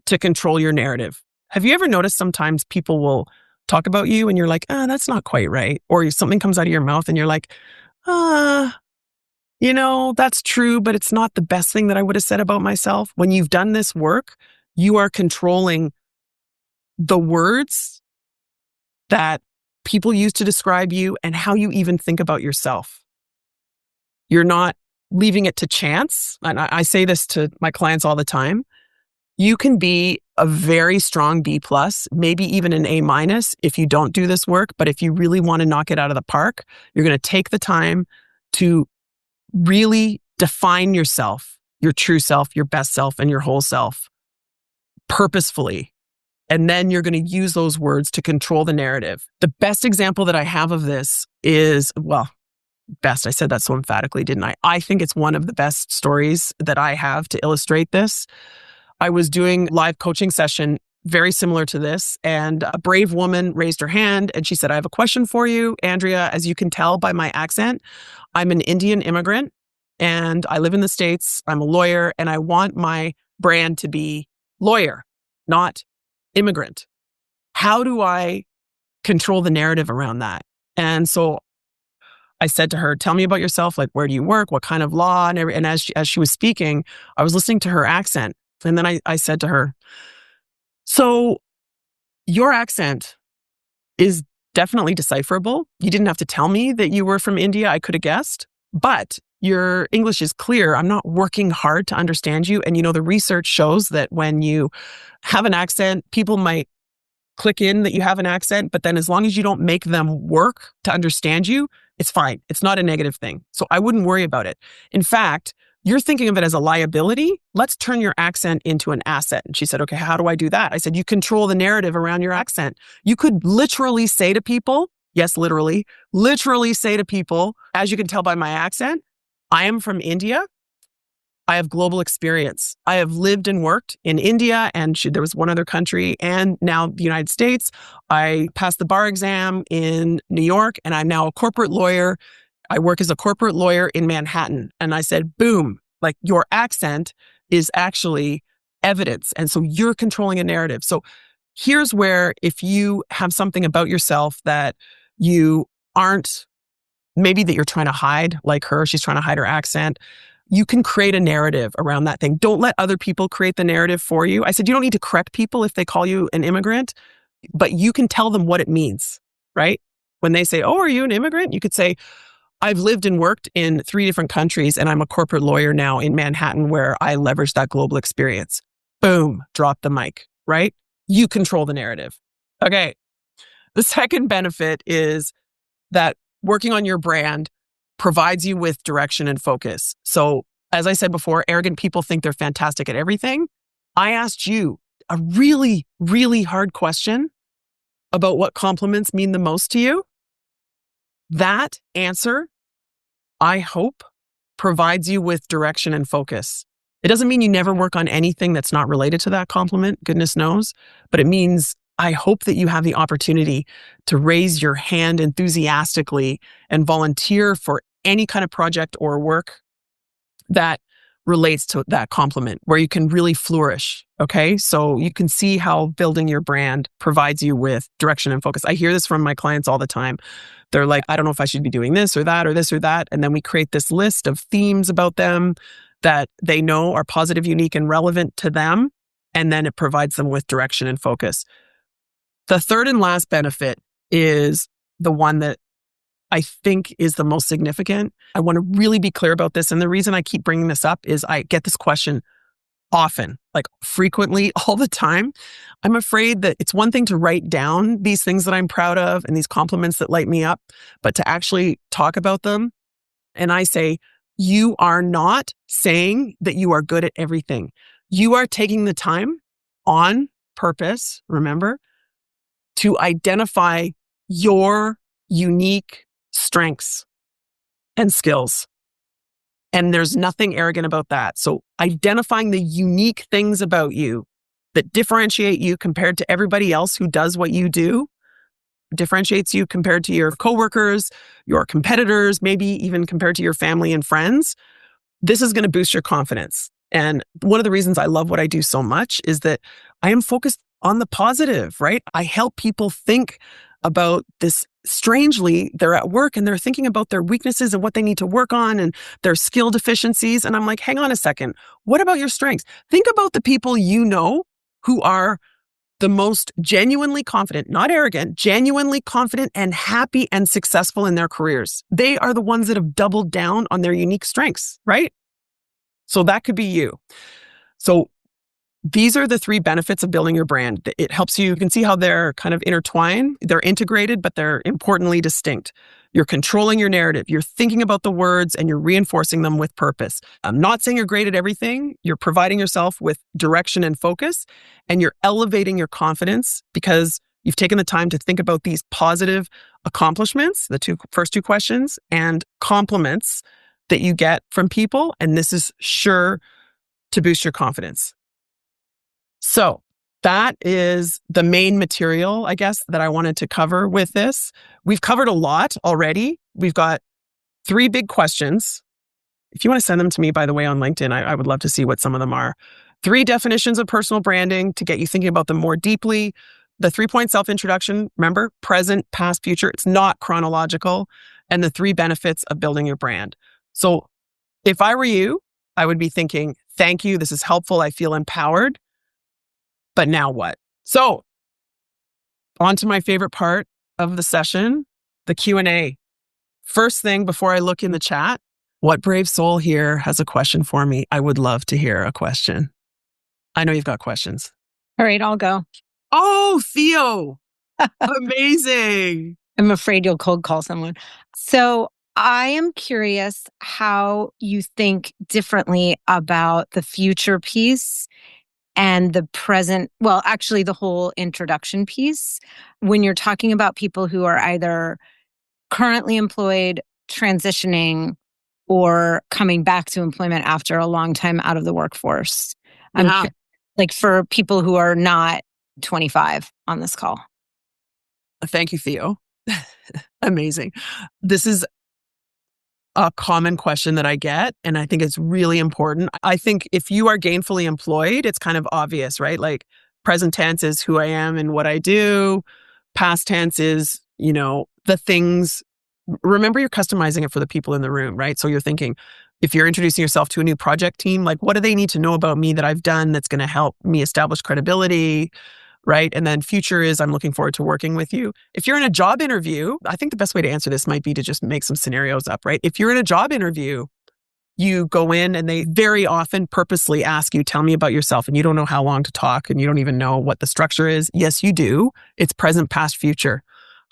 to control your narrative. Have you ever noticed sometimes people will talk about you and you're like, that's not quite right. Or something comes out of your mouth and you're like, that's true, but it's not the best thing that I would have said about myself. When you've done this work, you are controlling the words that people use to describe you and how you even think about yourself. You're not leaving it to chance. And I say this to my clients all the time. You can be a very strong B+, maybe even an A- if you don't do this work. But if you really want to knock it out of the park, you're going to take the time to really define yourself, your true self, your best self, and your whole self purposefully. And then you're going to use those words to control the narrative. The best example that I have of this is, best, I said that so emphatically, didn't I? I think it's one of the best stories that I have to illustrate this. I was doing live coaching session very similar to this, and a brave woman raised her hand and she said, I have a question for you, Andrea. As you can tell by my accent, I'm an Indian immigrant and I live in the States. I'm a lawyer and I want my brand to be lawyer, not immigrant. How do I control the narrative around that? And so I said to her, tell me about yourself. Like, where do you work? What kind of law? And as she was speaking, I was listening to her accent. And then I said to her, so your accent is definitely decipherable. You didn't have to tell me that you were from India. I could have guessed. But your English is clear. I'm not working hard to understand you. And the research shows that when you have an accent, people might click in that you have an accent, but then as long as you don't make them work to understand you, it's fine. It's not a negative thing. So I wouldn't worry about it. In fact, you're thinking of it as a liability. Let's turn your accent into an asset. And she said, okay, how do I do that? I said, you control the narrative around your accent. You could literally say to people, yes, literally say to people, as you can tell by my accent, I am from India. I have global experience. I have lived and worked in India, and there was one other country, and now the United States. I passed the bar exam in New York, and I'm now a corporate lawyer. I work as a corporate lawyer in Manhattan. And I said, boom, like your accent is actually evidence. And so you're controlling a narrative. So here's where, if you have something about yourself that you aren't, maybe that you're trying to hide, like her, she's trying to hide her accent, you can create a narrative around that thing. Don't let other people create the narrative for you. I said, you don't need to correct people if they call you an immigrant, but you can tell them what it means, right? When they say, oh, are you an immigrant? You could say, I've lived and worked in 3 different countries, and I'm a corporate lawyer now in Manhattan where I leverage that global experience. Boom, drop the mic, right? You control the narrative. Okay. The second benefit is that working on your brand provides you with direction and focus. So, as I said before, arrogant people think they're fantastic at everything. I asked you a really, really hard question about what compliments mean the most to you. That answer, I hope, provides you with direction and focus. It doesn't mean you never work on anything that's not related to that compliment, goodness knows, but it means I hope that you have the opportunity to raise your hand enthusiastically and volunteer for any kind of project or work that relates to that compliment, where you can really flourish. Okay. So you can see how building your brand provides you with direction and focus. I hear this from my clients all the time. They're like, I don't know if I should be doing this or that or this or that. And then we create this list of themes about them that they know are positive, unique, and relevant to them. And then it provides them with direction and focus. The third and last benefit is the one that I think is the most significant. I want to really be clear about this. And the reason I keep bringing this up is I get this question often, like frequently, all the time. I'm afraid that it's one thing to write down these things that I'm proud of and these compliments that light me up, but to actually talk about them. And I say, you are not saying that you are good at everything. You are taking the time on purpose, remember, to identify your unique strengths and skills. And there's nothing arrogant about that. So identifying the unique things about you that differentiate you compared to everybody else who does what you do, differentiates you compared to your coworkers, your competitors, maybe even compared to your family and friends. This is going to boost your confidence. And one of the reasons I love what I do so much is that I am focused on the positive, right? I help people think about this. Strangely, they're at work and they're thinking about their weaknesses and what they need to work on and their skill deficiencies. And I'm like, hang on a second. What about your strengths? Think about the people you know who are the most genuinely confident, not arrogant, genuinely confident and happy and successful in their careers. They are the ones that have doubled down on their unique strengths, right? So that could be you. So these are the three benefits of building your brand. It helps you can see how they're kind of intertwined. They're integrated, but they're importantly distinct. You're controlling your narrative. You're thinking about the words and you're reinforcing them with purpose. I'm not saying you're great at everything. You're providing yourself with direction and focus, and you're elevating your confidence because you've taken the time to think about these positive accomplishments, the first two questions, and compliments that you get from people. And this is sure to boost your confidence. So that is the main material, I guess, that I wanted to cover with this. We've covered a lot already. We've got 3 big questions. If you want to send them to me, by the way, on LinkedIn, I would love to see what some of them are. 3 definitions of personal branding to get you thinking about them more deeply. The 3-point self-introduction, remember, present, past, future. It's not chronological. And the 3 benefits of building your brand. So if I were you, I would be thinking, thank you. This is helpful. I feel empowered. But now what? So on to my favorite part of the session, the Q&A. First thing before I look in the chat, what brave soul here has a question for me? I would love to hear a question. I know you've got questions. All right, I'll go. Oh, Theo. Amazing. I'm afraid you'll cold call someone. So I am curious how you think differently about the future piece and the present, well, actually the whole introduction piece, when you're talking about people who are either currently employed, transitioning, or coming back to employment after a long time out of the workforce. Yeah. Like for people who are not 25 on this call. Thank you, Theo. Amazing. This is a common question that I get, and I think it's really important. I think if you are gainfully employed, it's kind of obvious, right? Like present tense is who I am and what I do. Past tense is, the things. Remember, you're customizing it for the people in the room, right? So you're thinking, if you're introducing yourself to a new project team, like what do they need to know about me that I've done that's going to help me establish credibility? Right? And then future is I'm looking forward to working with you. If you're in a job interview, I think the best way to answer this might be to just make some scenarios up, right? If you're in a job interview, you go in and they very often purposely ask you, tell me about yourself, and you don't know how long to talk and you don't even know what the structure is. Yes, you do. It's present, past, future.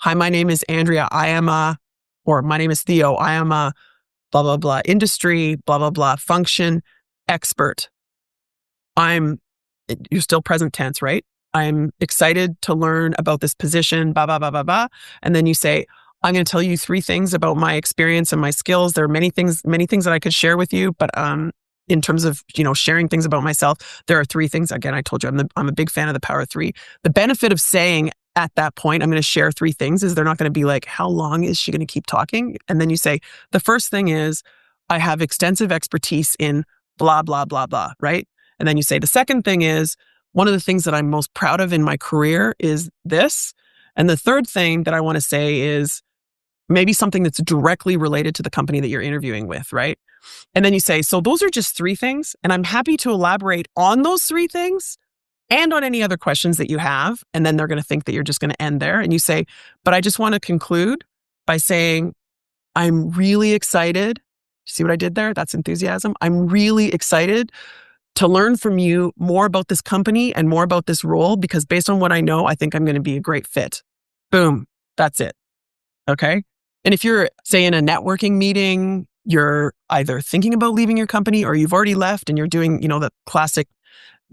Hi, my name is Andrea. Or my name is Theo. I am a blah, blah, blah industry, blah, blah, blah function expert. You're still present tense, right? I'm excited to learn about this position, blah, blah, blah, blah, blah. And then you say, I'm going to tell you 3 things about my experience and my skills. There are many things that I could share with you, but in terms of, sharing things about myself, there are 3 things. Again, I told you, I'm a big fan of the power of 3. The benefit of saying at that point, I'm going to share 3 things is they're not going to be like, how long is she going to keep talking? And then you say, the first thing is, I have extensive expertise in blah, blah, blah, blah, right? And then you say, the second thing is, one of the things that I'm most proud of in my career is this. And the third thing that I want to say is maybe something that's directly related to the company that you're interviewing with, right? And then you say, so those are just 3 things. And I'm happy to elaborate on those 3 things and on any other questions that you have. And then they're going to think that you're just going to end there. And you say, but I just want to conclude by saying, I'm really excited. See what I did there? That's enthusiasm. I'm really excited to learn from you more about this company and more about this role, because based on what I know, I think I'm going to be a great fit. Boom. That's it. Okay. And if you're, say, in a networking meeting, you're either thinking about leaving your company or you've already left and you're doing, the classic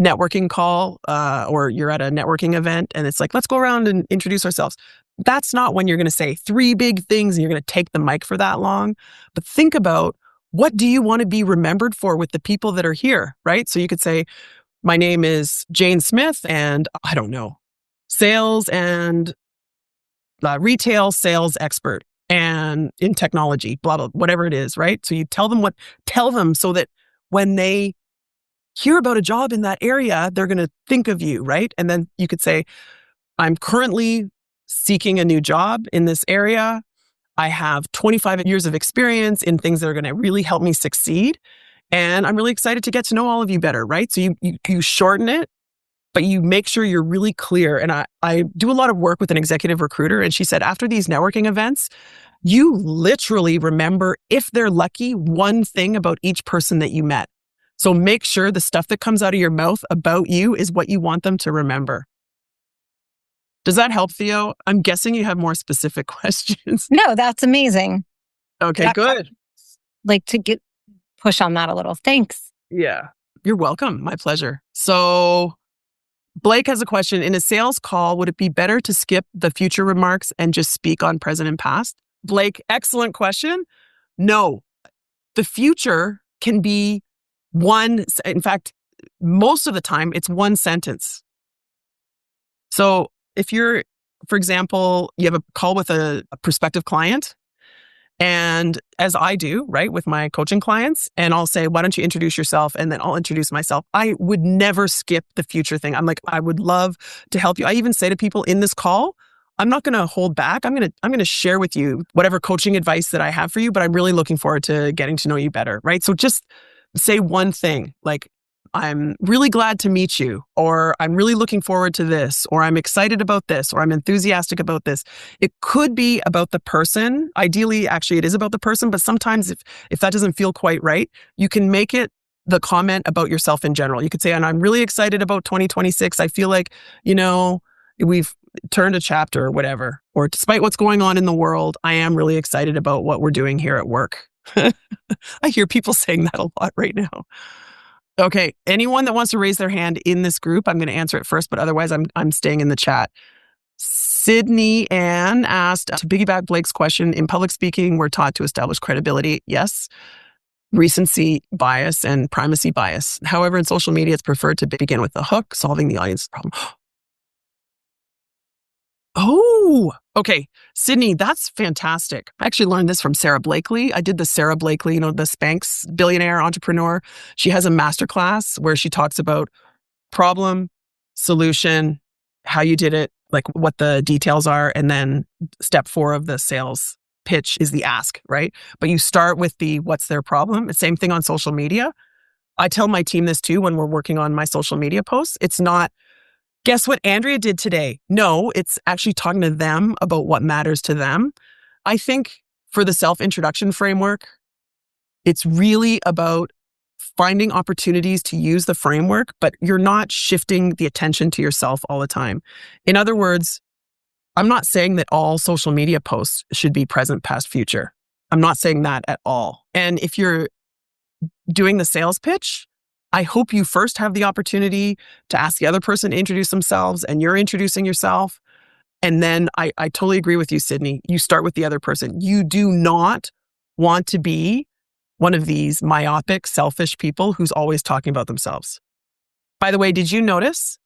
networking call or you're at a networking event and it's like, let's go around and introduce ourselves. That's not when you're going to say three big things and you're going to take the mic for that long. But think about, what do you want to be remembered for with the people that are here, right? So you could say, my name is Jane Smith and I don't know, sales and retail sales expert and in technology, blah, blah, whatever it is, right? So you tell them so that when they hear about a job in that area, they're going to think of you, right? And then you could say, I'm currently seeking a new job in this area. I have 25 years of experience in things that are going to really help me succeed. And I'm really excited to get to know all of you better, right? So you shorten it, but you make sure you're really clear. And I do a lot of work with an executive recruiter. And she said, after these networking events, you literally remember, if they're lucky, one thing about each person that you met. So make sure the stuff that comes out of your mouth about you is what you want them to remember. Does that help, Theo? I'm guessing you have more specific questions. No, that's amazing. Okay, good. Like to push on that a little. Thanks. Yeah, you're welcome. My pleasure. So Blake has a question. In a sales call, would it be better to skip the future remarks and just speak on present and past? Blake, excellent question. No, the future can be in fact, most of the time, it's one sentence. So if you're, for example, you have a call with a prospective client, and as I do, right, with my coaching clients, and I'll say, why don't you introduce yourself? And then I'll introduce myself. I would never skip the future thing. I'm like, I would love to help you. I even say to people in this call, I'm not going to hold back. I'm going to share with you whatever coaching advice that I have for you, but I'm really looking forward to getting to know you better, right? So just say one thing, like, I'm really glad to meet you, or I'm really looking forward to this, or I'm excited about this, or I'm enthusiastic about this. It could be about the person. Ideally, actually, it is about the person, but sometimes if that doesn't feel quite right, you can make it the comment about yourself in general. You could say, and I'm really excited about 2026. I feel like, we've turned a chapter or whatever, or despite what's going on in the world, I am really excited about what we're doing here at work. I hear people saying that a lot right now. Okay, anyone that wants to raise their hand in this group, I'm going to answer it first, but otherwise I'm staying in the chat. Sydney Ann asked, to piggyback Blake's question, in public speaking, we're taught to establish credibility. Yes. Recency bias and primacy bias. However, in social media, it's preferred to begin with the hook, solving the audience problem. Oh, okay. Sydney, that's fantastic. I actually learned this from Sarah Blakely. I did the Sarah Blakely, the Spanx billionaire entrepreneur. She has a masterclass where she talks about problem, solution, how you did it, like what the details are. And then step 4 of the sales pitch is the ask, right? But you start with the what's their problem. It's same thing on social media. I tell my team this too when we're working on my social media posts. It's not, guess what Andrea did today? No, it's actually talking to them about what matters to them. I think for the self-introduction framework, it's really about finding opportunities to use the framework, but you're not shifting the attention to yourself all the time. In other words, I'm not saying that all social media posts should be present, past, future. I'm not saying that at all. And if you're doing the sales pitch, I hope you first have the opportunity to ask the other person to introduce themselves and you're introducing yourself. And then I totally agree with you, Sydney. You start with the other person. You do not want to be one of these myopic, selfish people who's always talking about themselves. By the way, did you notice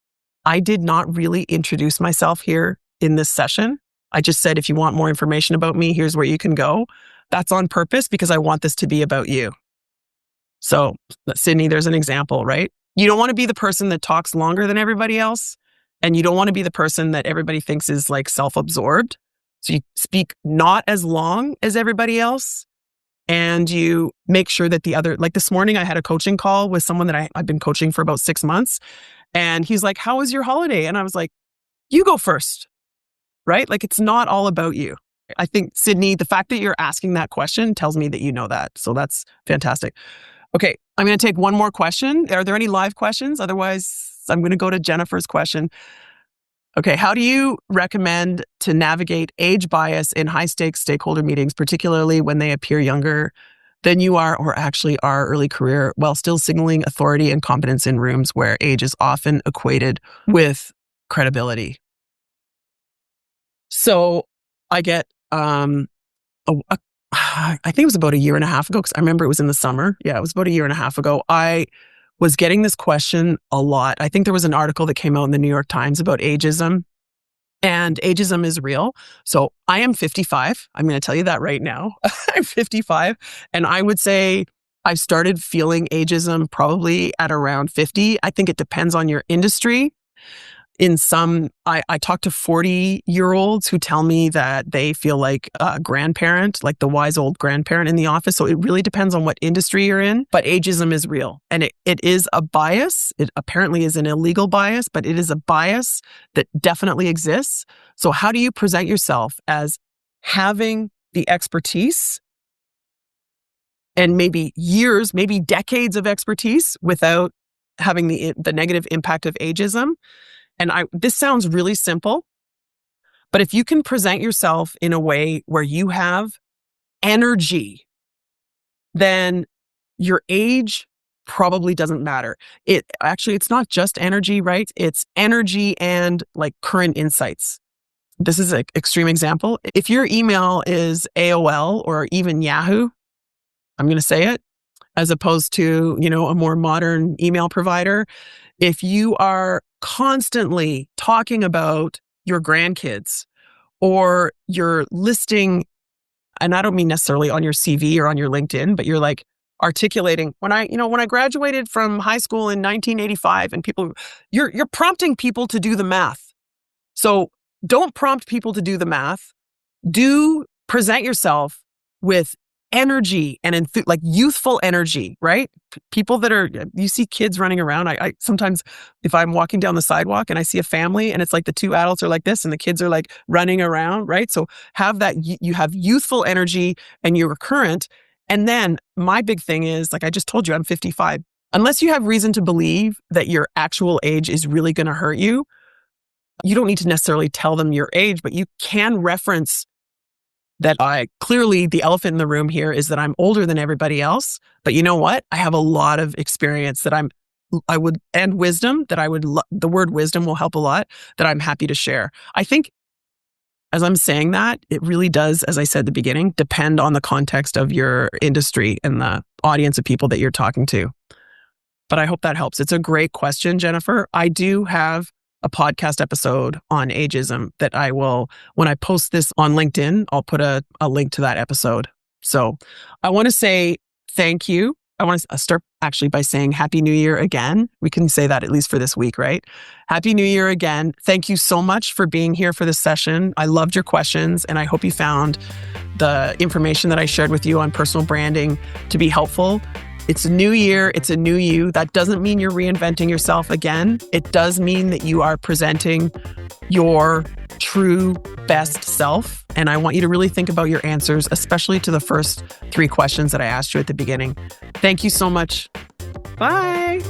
I did not really introduce myself here in this session? I just said, if you want more information about me, here's where you can go. That's on purpose because I want this to be about you. So, Sydney, there's an example, right? You don't want to be the person that talks longer than everybody else. And you don't want to be the person that everybody thinks is like self-absorbed. So you speak not as long as everybody else. And you make sure that the other, like this morning, I had a coaching call with someone that I've been coaching for about 6 months. And he's like, how was your holiday? And I was like, you go first, right? Like, it's not all about you. I think, Sydney, the fact that you're asking that question tells me that you know that. So that's fantastic. Okay, I'm going to take one more question. Are there any live questions? Otherwise, I'm going to go to Jennifer's question. Okay, how do you recommend to navigate age bias in high-stakes stakeholder meetings, particularly when they appear younger than you are or actually are early career, while still signaling authority and competence in rooms where age is often equated with credibility. So I get, I think it was about a year and a half ago, because I remember it was in the summer. Yeah, it was about a year and a half ago. I was getting this question a lot. I think there was an article that came out in the New York Times about ageism, and ageism is real. So I am 55. I'm going to tell you that right now. I'm 55. And I would say I've started feeling ageism probably at around 50. I think it depends on your industry. In some, I talk to 40-year-olds who tell me that they feel like a grandparent, like the wise old grandparent in the office. So it really depends on what industry you're in. But ageism is real. And it is a bias. It apparently is an illegal bias, but it is a bias that definitely exists. So how do you present yourself as having the expertise and maybe years, maybe decades of expertise without having the negative impact of ageism? And this sounds really simple, but if you can present yourself in a way where you have energy, then your age probably doesn't matter. It's not just energy, right? It's energy and like current insights. This is an extreme example. If your email is AOL or even Yahoo, I'm going to say it, as opposed to, a more modern email provider, if you are constantly talking about your grandkids or you're listing, and I don't mean necessarily on your CV or on your LinkedIn, but you're like articulating when I graduated from high school in 1985, and you're prompting people to do the math. So don't prompt people to do the math. Do present yourself with energy and like youthful energy, right? People that you see kids running around. I sometimes, if I'm walking down the sidewalk and I see a family and it's like the two adults are like this and the kids are like running around, right? So have that, you have youthful energy and you're current. And then my big thing is, like I just told you, I'm 55. Unless you have reason to believe that your actual age is really going to hurt you, you don't need to necessarily tell them your age, but you can reference that clearly the elephant in the room here is that I'm older than everybody else. But you know what? I have a lot of experience and wisdom that the word wisdom will help a lot, that I'm happy to share. I think as I'm saying that, it really does, as I said at the beginning, depend on the context of your industry and the audience of people that you're talking to. But I hope that helps. It's a great question, Jennifer. I do have a podcast episode on ageism that I will, when I post this on LinkedIn, I'll put a link to that episode. So I want to say thank you. I want to start actually by saying Happy New Year again. We can say that at least for this week, right? Happy New Year again. Thank you so much for being here for this session. I loved your questions, and I hope you found the information that I shared with you on personal branding to be helpful. It's a new year. It's a new you. That doesn't mean you're reinventing yourself again. It does mean that you are presenting your true best self. And I want you to really think about your answers, especially to the first 3 questions that I asked you at the beginning. Thank you so much. Bye.